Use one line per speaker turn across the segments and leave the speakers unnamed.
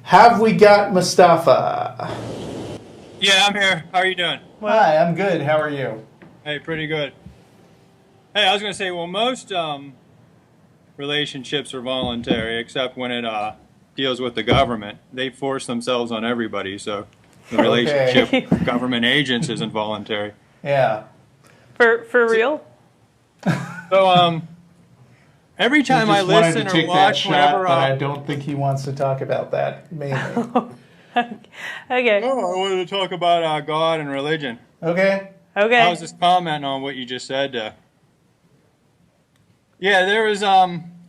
Have we got Mustaffa?
Yeah, I'm here. How are you doing?
Hi, I'm good. How are you?
Hey, pretty good. Hey, I was going to say, well, most relationships are voluntary, except when it deals with the government. They force themselves on everybody, so the relationship with government agents isn't voluntary.
Yeah.
For real?
So, every time I listen or watch whenever...
But I don't think he wants to talk about that, mainly.
Okay.
Oh, I wanted to talk about God and religion.
Okay.
Okay.
I was just commenting on what you just said. Yeah, there was,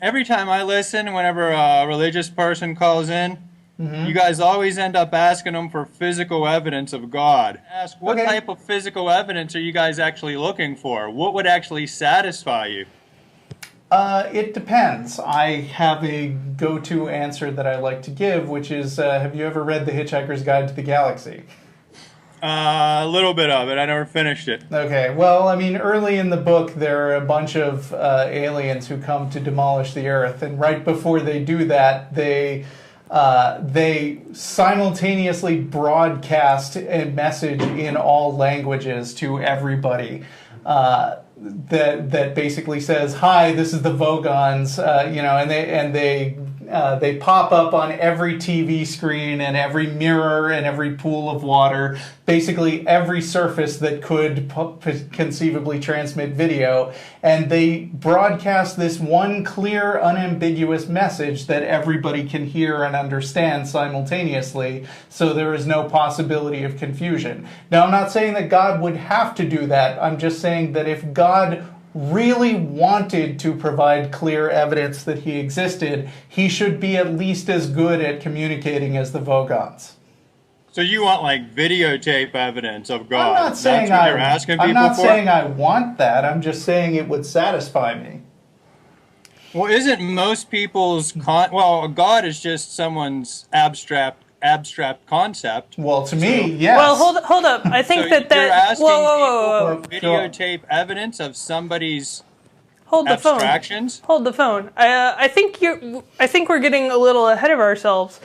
every time I listen, whenever a religious person calls in, you guys always end up asking them for physical evidence of God. Ask, what type of physical evidence are you guys actually looking for? What would actually satisfy you?
It depends. I have a go-to answer that I like to give, which is, have you ever read The Hitchhiker's Guide to the Galaxy?
A little bit of it. I never finished it. Okay.
Well, I mean, early in the book, there are a bunch of aliens who come to demolish the Earth, and right before they do that, they simultaneously broadcast a message in all languages to everybody. That basically says, "Hi, this is the Vogons," and they pop up on every TV screen and every mirror and every pool of water, basically every surface that could conceivably transmit video, and they broadcast this one clear, unambiguous message that everybody can hear and understand simultaneously, so there is no possibility of confusion. Now, I'm not saying that God would have to do that. I'm just saying that if God really wanted to provide clear evidence that he existed, he should be at least as good at communicating as the Vogons.
So you want like videotape evidence of God?
I'm not saying
That's what you're asking people for?
I'm not saying I want that. I'm just saying it would satisfy me.
Well, isn't most people's well, God is just someone's abstract concept.
Well, to me, yes.
Well, hold up. I think
so
that
you're asking
whoa.
people for videotape evidence of somebody's
Hold the
abstractions?
phone. Hold the phone. I think we're getting a little ahead of ourselves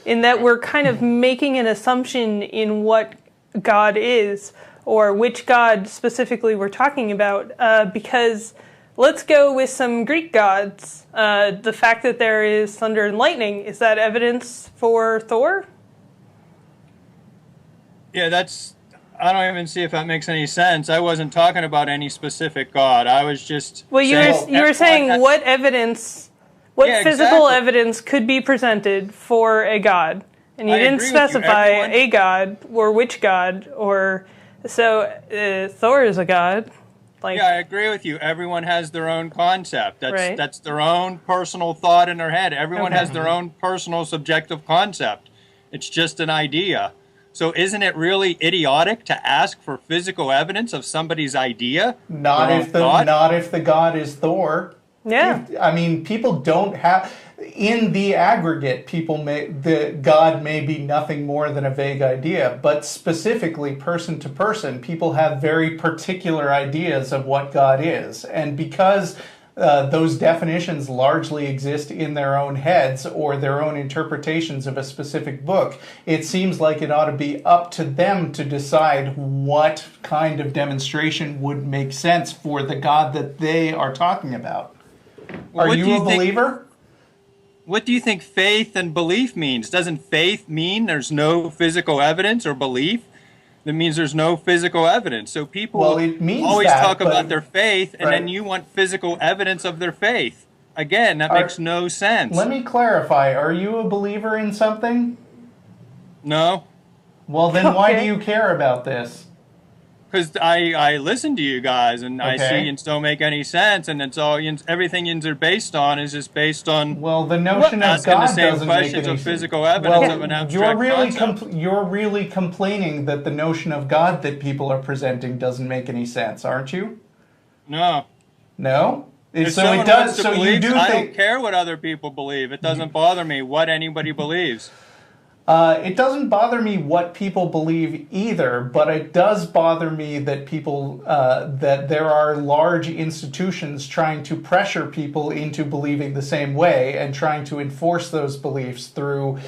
in that we're kind of making an assumption in what God is, or which God specifically we're talking about, because let's go with some Greek gods. The fact that there is thunder and lightning, is that evidence for Thor?
Yeah, I don't even see if that makes any sense. I wasn't talking about any specific God. I was just
you were saying what evidence, physical evidence could be presented for a God, and you didn't specify a God or which God, or so Thor is a God.
Yeah, I agree with you. Everyone has their own concept. That's their own personal thought in their head. Everyone has their own personal subjective concept. It's just an idea. So isn't it really idiotic to ask for physical evidence of somebody's idea?
Not if the God is Thor.
Yeah.
I mean, people don't have... In the aggregate, God may be nothing more than a vague idea, but specifically, person to person, people have very particular ideas of what God is. And because those definitions largely exist in their own heads or their own interpretations of a specific book, it seems like it ought to be up to them to decide what kind of demonstration would make sense for the God that they are talking about.
Well,
are you a believer?
What do you think faith and belief means? Doesn't faith mean there's no physical evidence, or belief? That means there's no physical evidence. So people always talk about their faith, and then you want physical evidence of their faith. Again, that makes no sense.
Let me clarify. Are you a believer in something?
No.
Well, then why do you care about this?
Because I listen to you guys, and I see you don't make any sense, and it's all everything yins are based on is just based on
the notion of God
the same
doesn't
questions
make any
of physical evidence of an abstract concept.
You're really complaining that the notion of God that people are presenting doesn't make any sense, aren't you?
No.
No?
If someone wants to believe, I don't care what other people believe. It doesn't bother me what anybody believes.
It doesn't bother me what people believe either, but it does bother me that that there are large institutions trying to pressure people into believing the same way and trying to enforce those beliefs through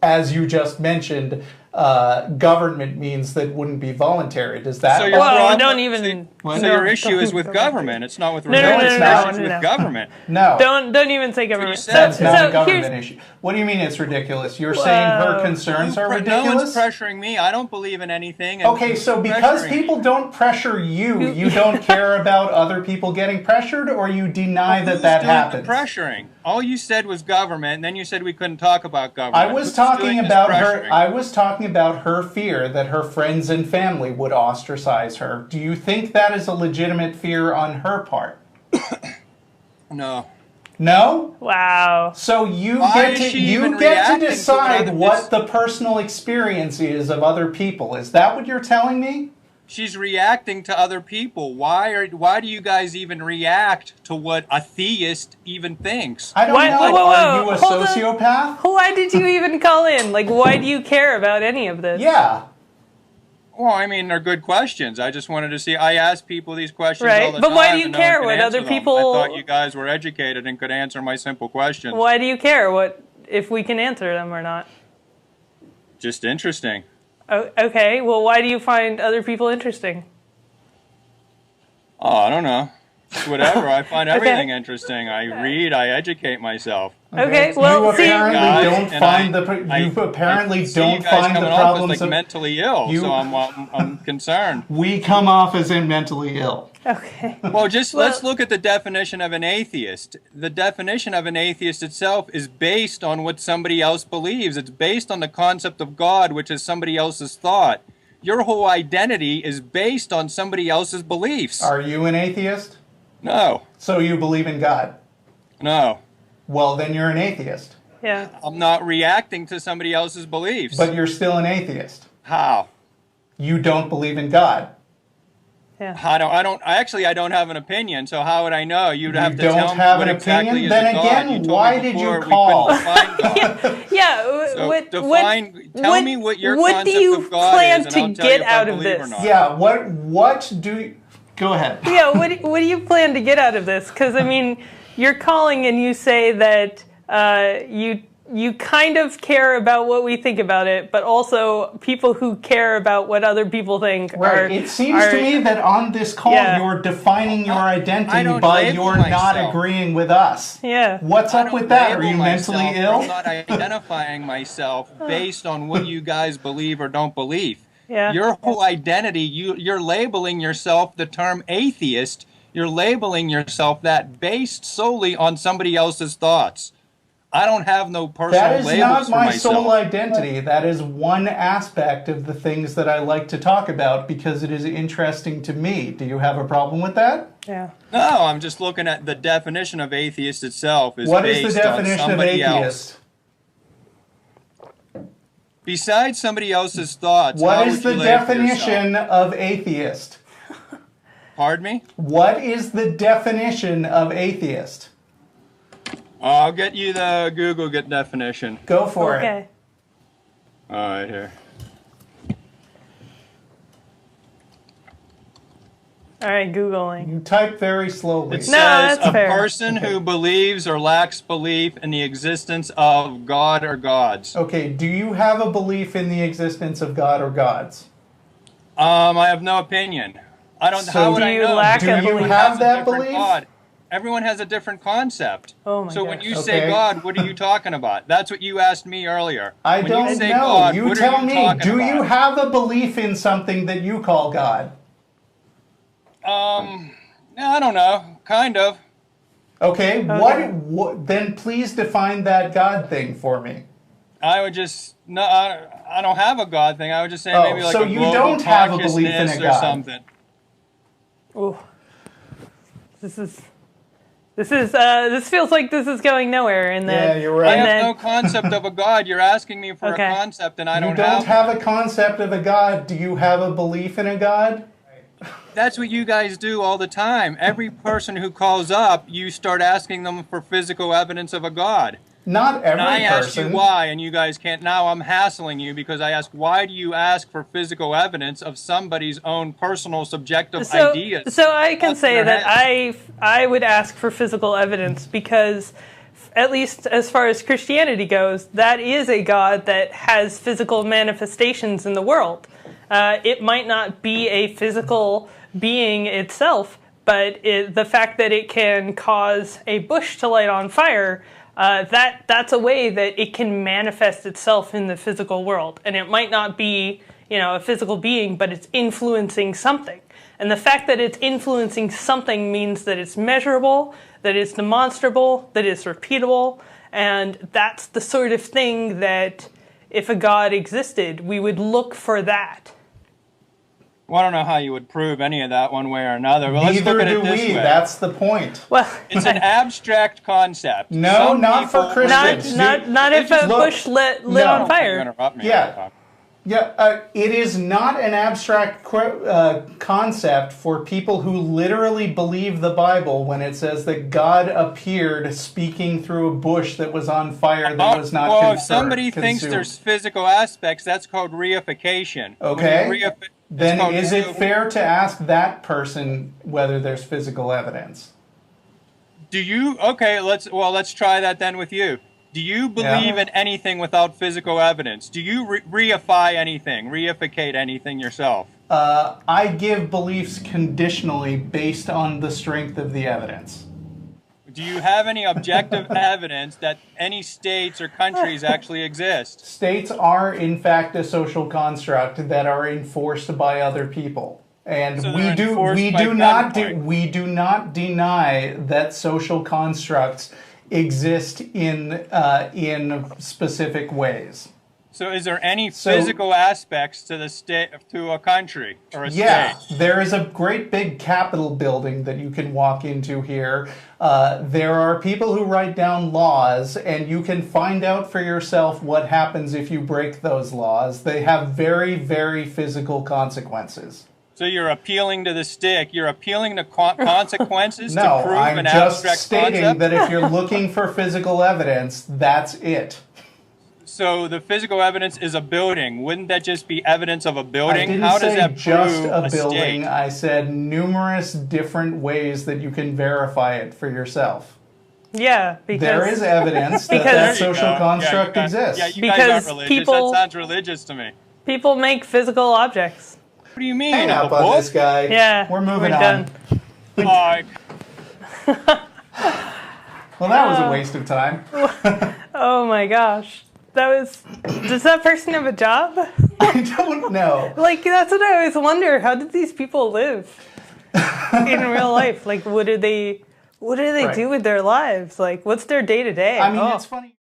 as you just mentioned, government means that wouldn't be voluntary. Does that?
So
don't even.
So your issue is with government. It's not with
religion.
It's with government.
No.
Don't even say government.
That's not a government issue. What do you mean it's ridiculous? You're saying her concerns are ridiculous?
No one's pressuring me. I don't believe in anything.
Okay, so because people don't pressure you, you don't care about other people getting pressured, or you deny that happens?
The pressuring. All you said was government, and then you said we couldn't talk about government.
I was talking about her. I was talking about her fear that her friends and family would ostracize her. Do you think that is a legitimate fear on her part?
No.
No?
Wow.
So you get to decide what the personal experience is of other people. Is that what you're telling me?
She's reacting to other people. Why do you guys even react to what a theist even thinks?
I don't know. Are you a sociopath?
Why did you even call in? Like, why do you care about any of this?
Yeah.
Well, I mean, they're good questions. I just wanted to see. I ask people these questions all the time.
But why do you care what other people...
I thought you guys were educated and could answer my simple questions.
Why do you care if we can answer them or not?
Just interesting.
Oh, okay, well, why do you find other people interesting?
Oh, I don't know. It's whatever. I find everything interesting. I read. I educate myself.
Okay, well,
you apparently don't find the problems
as, like, mentally ill. So I'm concerned.
We come off as mentally ill.
Okay.
Well, let's look at the definition of an atheist. The definition of an atheist itself is based on what somebody else believes. It's based on the concept of God, which is somebody else's thought. Your whole identity is based on somebody else's beliefs.
Are you an atheist?
No.
So you believe in God?
No.
Well, then you're an atheist.
Yeah.
I'm not reacting to somebody else's beliefs.
But you're still an atheist.
How?
You don't believe in God.
Yeah.
I don't have an opinion, so how would I know? You'd have to tell me what exactly is a God.
Then again, why did you call?
Tell me what your concept of God is, and I'll tell you if I believe or not.
Yeah, what do you... Go ahead.
Yeah, what do you plan to get out of this? Because, I mean, you're calling and you say that you kind of care about what we think about it, but also people who care about what other people think are...
It seems to me that on this call you're defining your identity by you're not agreeing with us.
Yeah.
What's up with that? Are you mentally ill?
I'm not identifying myself based on what you guys believe or don't believe.
Yeah.
Your whole identity, you're labeling yourself the term atheist. You're labeling yourself that based solely on somebody else's thoughts. I don't have no personal labels for myself.
That is not my sole identity. That is one aspect of the things that I like to talk about because it is interesting to me. Do you have a problem with that?
Yeah.
No, I'm just looking at the definition of atheist itself.
What is the definition of atheist?
Besides somebody else's thoughts,
what is the definition of atheist?
Pardon me?
What is the definition of atheist?
I'll get you the Google definition.
Go for
it.
All right, here.
All right, Googling.
You type very slowly.
It says a person who believes or lacks belief in the existence of God or gods.
Okay, do you have a belief in the existence of God or gods?
I have no opinion. I don't.
So
how would I know?
Do you have that belief?
God. Everyone has a different concept.
Oh my
so
gosh.
when you say God, what are you talking about? That's what you asked me earlier.
I don't know.
God,
you tell me. Do you have a belief in something that you call God?
I don't know. Kind of.
Okay. What? Then please define that God thing for me.
I would just I don't have a God thing. I would just say maybe like a global
don't have a belief in a God
or something.
Oh, this feels like this is going nowhere.
Yeah, you're right.
I have no concept of a God. You're asking me for a concept, and I don't have.
You don't have a concept of a God. Do you have a belief in a God?
That's what you guys do all the time. Every person who calls up, you start asking them for physical evidence of a God.
Not every person.
I asked you why, and you guys can't. Now I'm hassling you because I ask, why do you ask for physical evidence of somebody's own personal subjective ideas?
So I can say that I would ask for physical evidence because at least as far as Christianity goes, that is a God that has physical manifestations in the world. It might not be a physical being itself, but the fact that it can cause a bush to light on fire, that's a way that it can manifest itself in the physical world. And it might not be, a physical being, but it's influencing something. And the fact that it's influencing something means that it's measurable, that it's demonstrable, that it's repeatable, and that's the sort of thing that if a God existed, we would look for that.
Well, I don't know how you would prove any of that one way or another. But let's look at it this way.
That's the point.
Well,
it's an abstract concept.
No, not for Christians.
Not if a bush lit on fire.
Interrupt me.
Yeah, it is not an abstract concept for people who literally believe the Bible when it says that God appeared speaking through a bush that was on fire that was not
Well, if somebody thinks there's physical aspects, that's called reification.
Okay. Then is it fair to ask that person whether there's physical evidence?
Do you? Okay, let's try that then with you. Do you believe in anything without physical evidence? Do you reify anything, reificate anything yourself?
I give beliefs conditionally based on the strength of the evidence.
Do you have any objective evidence that any states or countries actually exist?
States are, in fact, a social construct that are enforced by other people. And
So
we do not deny that social constructs exist in specific ways.
So is there any physical aspects to the state, to a country or a state?
Yeah, there is a great big Capitol building that you can walk into here. There are people who write down laws, and you can find out for yourself what happens if you break those laws. They have very, very physical consequences.
So you're appealing to the stick. You're appealing to consequences to prove an abstract concept?
No, I'm just stating that if you're looking for physical evidence, that's it.
So the physical evidence is a building. Wouldn't that just be evidence of a building?
I didn't say just a building. I said numerous different ways that you can verify it for yourself.
Yeah, because
there is evidence that social construct exists.
Yeah, you guys aren't religious. That sounds religious to me.
People make physical objects.
What do you mean?
Hang up on this guy.
Yeah,
we're moving on.
Done.
Well, that was a waste of time.
Oh my gosh. Does that person have a job?
I don't know.
That's what I always wonder. How did these people live in real life? What do they do with their lives? What's their day to day?
I mean, it's funny.